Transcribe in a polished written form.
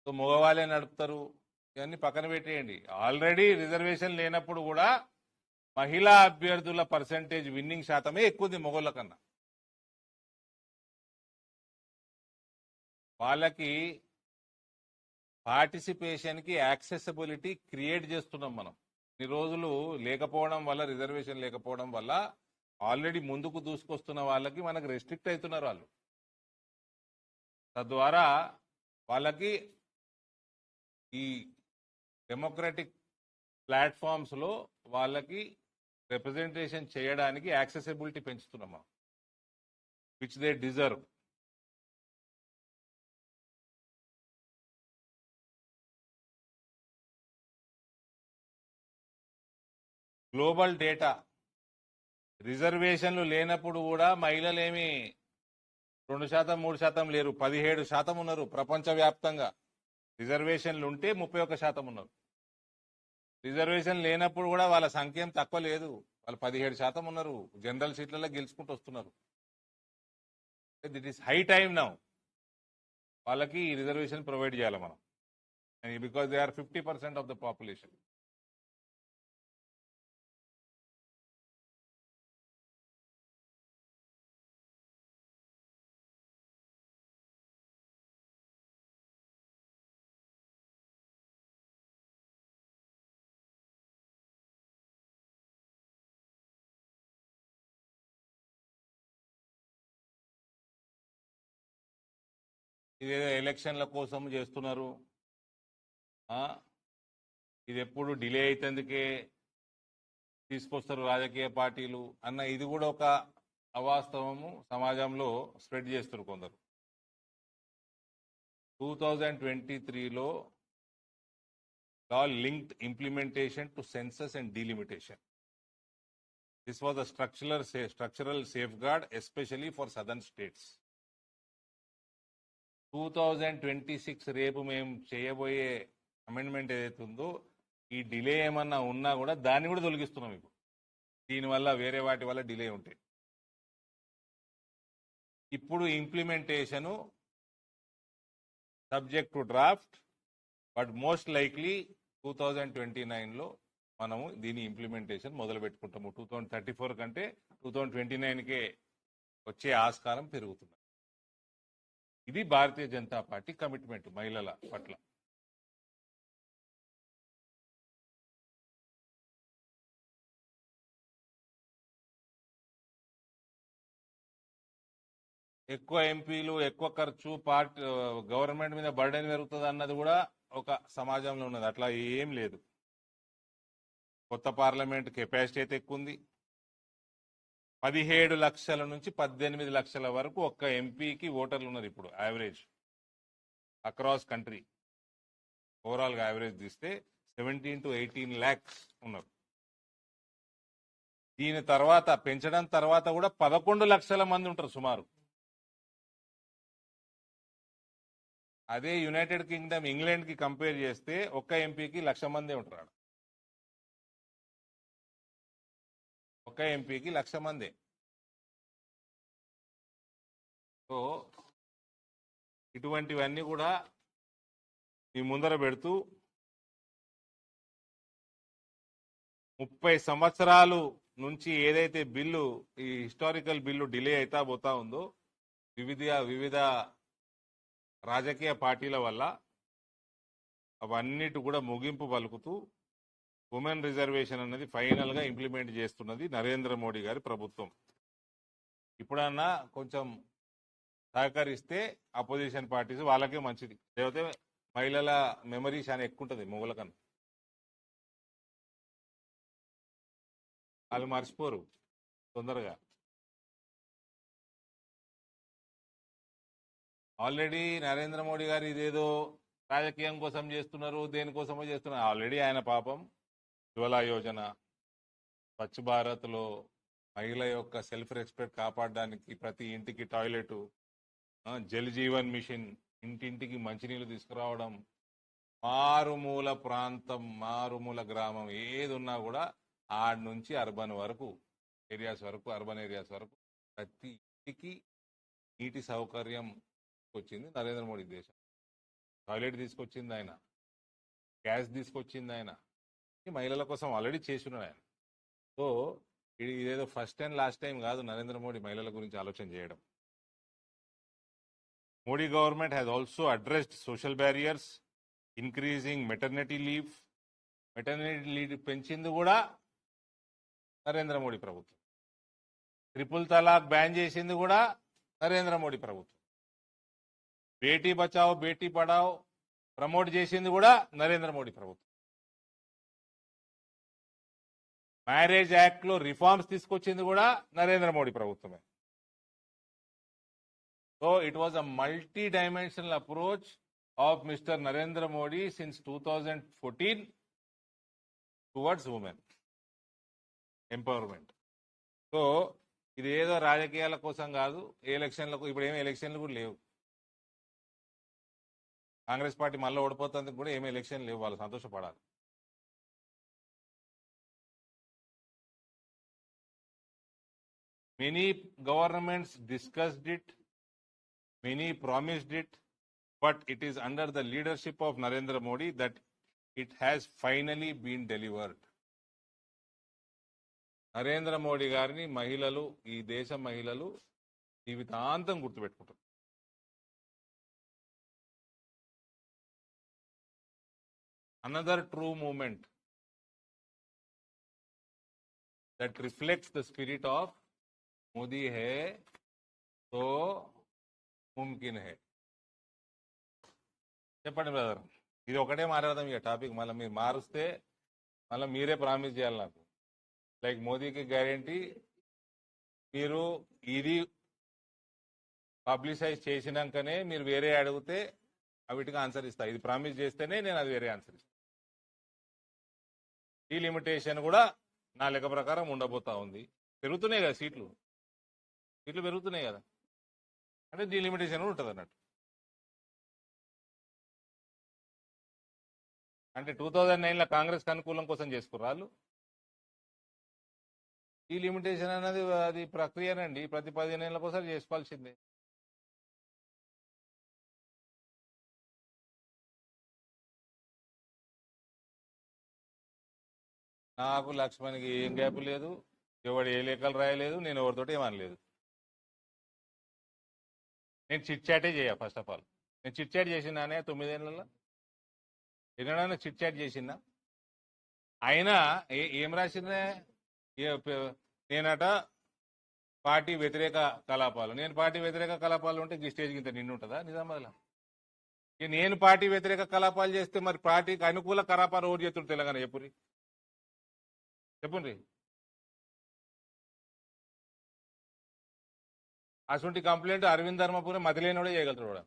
So మగవాళ్ళే నడుపుతారు, ఇవన్నీ పక్కన పెట్టేయండి. ఆల్రెడీ రిజర్వేషన్ లేనప్పుడు కూడా మహిళా అభ్యర్థుల పర్సంటేజ్ విన్నింగ్ శాతమే ఎక్కువ ఉంది మగవాళ్ళ కన్నా. వాళ్ళకి పార్టిసిపేషన్కి యాక్సెసిబిలిటీ క్రియేట్ చేస్తున్నాం మనం. ఈ రోజులు లేకపోవడం వల్ల, రిజర్వేషన్ లేకపోవడం వల్ల ఆల్రెడీ ముందుకు దూసుకొస్తున్న వాళ్ళకి మనకు రెస్ట్రిక్ట్ అవుతున్నారు వాళ్ళు. తద్వారా వాళ్ళకి ఈ డెమోక్రటిక్ ప్లాట్ఫామ్స్లో వాళ్ళకి రిప్రజెంటేషన్ చేయడానికి యాక్సెసిబిలిటీ పెంచుతున్నాం, which they deserve. Global data, రిజర్వేషన్లు లేనప్పుడు కూడా మహిళలేమి 2%, 3% లేరు, 17% ఉన్నారు ప్రపంచవ్యాప్తంగా. రిజర్వేషన్లు ఉంటే 31% ఉన్నారు. రిజర్వేషన్ లేనప్పుడు కూడా వాళ్ళ సంఖ్య ఏం తక్కువ లేదు, వాళ్ళు 17% ఉన్నారు. జనరల్ సీట్లలో గెలుచుకుంటూ వస్తున్నారు. It is high time now వాళ్ళకి ఈ రిజర్వేషన్ ప్రొవైడ్ చేయాలి మనం, because they are 50% of the population. ఇదేదో ఎలక్షన్ల కోసం చేస్తున్నారు, ఇది ఎప్పుడు డిలే అవుతుందికే తీసుకొస్తారు రాజకీయ పార్టీలు అన్న ఇది కూడా ఒక అవాస్తవము సమాజంలో స్ప్రెడ్ చేస్తారు కొందరు. 2023లో law linked implementation to census and delimitation. This was a structural safeguard, especially for southern states. 2026 రేపు మేము చేయబోయే అమెండ్మెంట్ ఏదైతే ఉందో, ఈ డిలే ఏమన్నా ఉన్నా కూడా దాన్ని కూడా తొలగిస్తున్నాం ఇప్పుడు. దీనివల్ల వేరే వాటి వల్ల డిలే ఉంటాయి. ఇప్పుడు implementation subject to draft, but most likely 2029లో మనము దీని ఇంప్లిమెంటేషన్ మొదలు పెట్టుకుంటాము. 2034 కంటే 2029కే వచ్చే ఆస్కారం పెరుగుతుంది. ఇది భారతీయ జనతా పార్టీ కమిట్మెంట్ మహిళల పట్ల. ఎక్కువ ఎంపీలు, ఎక్కువ ఖర్చు, గవర్నమెంట్ మీద బర్డెన్ పెరుగుతుంది అన్నది కూడా ఒక సమాజంలో ఉన్నది. అట్లా ఏం లేదు. కొత్త పార్లమెంట్ కెపాసిటీ అయితే ఎక్కువ ఉంది. 17 లక్షల నుంచి 18 లక్షల వరకు ఒక్క ఎంపీకి ఓటర్లు ఉన్నారు ఇప్పుడు యావరేజ్ అక్రాస్ కంట్రీ. ఓవరాల్గా యావరేజ్ తీస్తే 17 to 18 lakhs ఉన్నారు. దీని తర్వాత పెంచడం తర్వాత కూడా 11 లక్షల మంది ఉంటారు సుమారు. అదే యునైటెడ్ కింగ్డమ్, ఇంగ్లాండ్కి కంపేర్ చేస్తే ఒక్క ఎంపీకి 1,00,000 మందే ఉంటారు. ఒక్క ఎంపీకి 1,00,000 మందే. సో ఇటువంటివన్నీ కూడా ఈ ముందర పెడుతూ 30 సంవత్సరాలు నుంచి ఏదైతే బిల్లు, ఈ హిస్టారికల్ బిల్లు డిలే అవుతా పోతా ఉందో వివిధ రాజకీయ పార్టీల వల్ల, అవన్నిటి కూడా ముగింపు పలుకుతూ ఉమెన్ రిజర్వేషన్ అనేది ఫైనల్ గా ఇంప్లిమెంట్ చేస్తున్నది నరేంద్ర మోడీ గారి ప్రభుత్వం. ఇప్పుడన్నా కొంచెం సహకరిస్తే అపోజిషన్ పార్టీస్ వాళ్ళకే మంచిది. లేకపోతే మహిళల మెమరీ చాలా ఎక్కువ ఉంటుంది మొగల కన్నా, వాళ్ళు మర్చిపోరు తొందరగా. ఆల్రెడీ నరేంద్ర మోడీ గారు ఇదేదో రాజకీయం కోసం చేస్తున్నారు, దేనికోసమో చేస్తున్నారు. ఆల్రెడీ ఆయన పాపం జ్వాలా యోజన, స్వచ్ఛ భారత్లో మహిళ యొక్క సెల్ఫ్ రెస్పెక్ట్ కాపాడడానికి ప్రతి ఇంటికి టాయిలెట్, జల్ జీవన్ మిషన్, ఇంటింటికి మంచినీళ్ళు తీసుకురావడం, మారుమూల ప్రాంతం, మారుమూల గ్రామం ఏది ఉన్నా కూడా ఆడ నుంచి అర్బన్ ఏరియాస్ వరకు ప్రతి ఇంటికి నీటి సౌకర్యం వచ్చింది నరేంద్ర మోడీ దేశం. టాయిలెట్ తీసుకొచ్చింది ఆయన, గ్యాస్ తీసుకొచ్చింది ఆయన, ఈ మహిళల కోసం ఆల్రెడీ చేస్తున్నాడు ఆయన. సో ఇదేదో ఫస్ట్ అండ్ లాస్ట్ టైం కాదు నరేంద్ర మోడీ మహిళల గురించి ఆలోచన చేయడం. Modi government has also addressed social barriers, increasing maternity leave. Maternity leave పెంచింది కూడా నరేంద్ర మోడీ ప్రభుత్వం. ట్రిపుల్ తలాక్ బ్యాన్ చేసింది కూడా నరేంద్ర మోడీ ప్రభుత్వం. బేటీ బచావో బేటీ పడావో ప్రమోట్ చేసింది కూడా నరేంద్ర మోడీ ప్రభుత్వం. మ్యారేజ్ యాక్ట్ లో రిఫార్మ్స్ తీసుకొచ్చింది కూడా నరేంద్ర మోడీ ప్రభుత్వమే. So it was a multi dimensional approach of mister Narendra Modi since 2014 towards women empowerment. So ఇది ఏదో రాజకీయాల కోసం కాదు, ఎలక్షన్లకు ఇప్పుడు ఏమి ఎలక్షన్లు కూడా లేవు. కాంగ్రెస్ పార్టీ మళ్ళీ ఓడిపోతుంది కూడా ఏమి ఎలక్షన్ లేవు, వాళ్ళు సంతోషపడాలి. Many governments discussed it, many promised it, but it is under the leadership of Narendra Modi that it has finally been delivered. Narendra Modi గారిని మహిళలు, ఈ దేశ మహిళలు జీవితాంతం గుర్తుపెట్టుకుంటారు. Another true movement that reflects the spirit of Modi హే తో ముమ్కిన్ హే. చెప్పండి బ్రదర్, ఇది ఒకటే మాట్లాడదాం ఇక టాపిక్. మళ్ళీ మీరు మారుస్తే మళ్ళీ మీరే ప్రామిస్ చేయాలి నాకు, లైక్ మోదీకి గ్యారంటీ మీరు ఇది పబ్లిసైజ్ చేసినాకనే మీరు వేరే అడిగితే అవిటికి ఆన్సర్ ఇస్తా. ఇది ప్రామిస్ చేస్తేనే నేను అది వేరే ఆన్సర్ ఇస్తాను. ఈ లిమిటేషన్ కూడా నా లెక్క ప్రకారం ఉండబోతా ఉంది. పెరుగుతున్నాయి కదా సీట్లు పెరుగుతున్నాయి కదా, అంటే డీలిమిటేషన్ కూడా ఉంటుంది అన్నట్టు. అంటే 2009లో కాంగ్రెస్ అనుకూలం కోసం చేసుకున్నారు వాళ్ళు. ఈ లిమిటేషన్ అనేది అది ప్రక్రియనండి, ప్రతి 15 ఏళ్ళ కోసం చేసుకోవాల్సిందే. నాకు లక్ష్మణ్కి ఏం గ్యాప్ లేదు, ఎవడు ఏ లేఖలు రాయలేదు, నేను ఎవరితోటి ఏమనలేదు. నేను చిట్ చాటే చేయ. ఫస్ట్ ఆఫ్ ఆల్ నేను చిట్ చాట్ చేసినానే 9 ఏళ్ళలో ఎన్నడైనా చిట్ చాట్ చేసిందా? అయినా ఏం రాసిందే, నేనట పార్టీ వ్యతిరేక కలాపాలు. నేను పార్టీ వ్యతిరేక కలాపాలు ఉంటే ఈ స్టేజ్ ఇంత నిండు ఉంటుందా నిజామాబాద్లో? నేను పార్టీ వ్యతిరేక కలాపాలు చేస్తే మరి పార్టీకి అనుకూల కలాపాలు ఓటు చేతుడు తెలంగాణ చెప్పండి. అటువంటి కంప్లైంట్ అరవింద్ ధర్మపురి మతిలేనోడే చేయగలుగుతాడు.